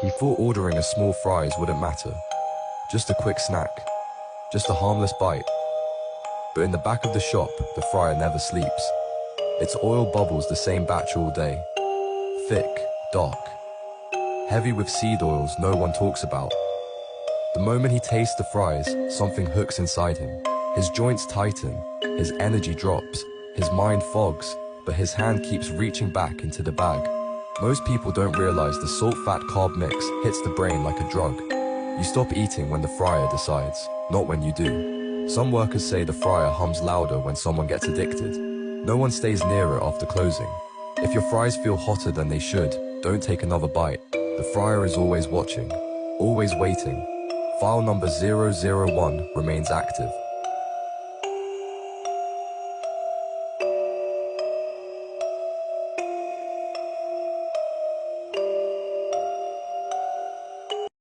He thought ordering a small fries wouldn't matter. Just a quick snack. Just a harmless bite. But in the back of the shop, the fryer never sleeps. Its oil bubbles the same batch all day. Thick, dark, heavy with seed oils no one talks about. The moment he tastes the fries, something hooks inside him. His joints tighten, his energy drops, his mind fogs, but his hand keeps reaching back into the bag. Most people don't realize the salt-fat-carb mix hits the brain like a drug. You stop eating when the fryer decides, not when you do. Some workers say the fryer hums louder when someone gets addicted. No one stays near it after closing. If your fries feel hotter than they should, don't take another bite. The fryer is always watching, always waiting. File number 001 remains active.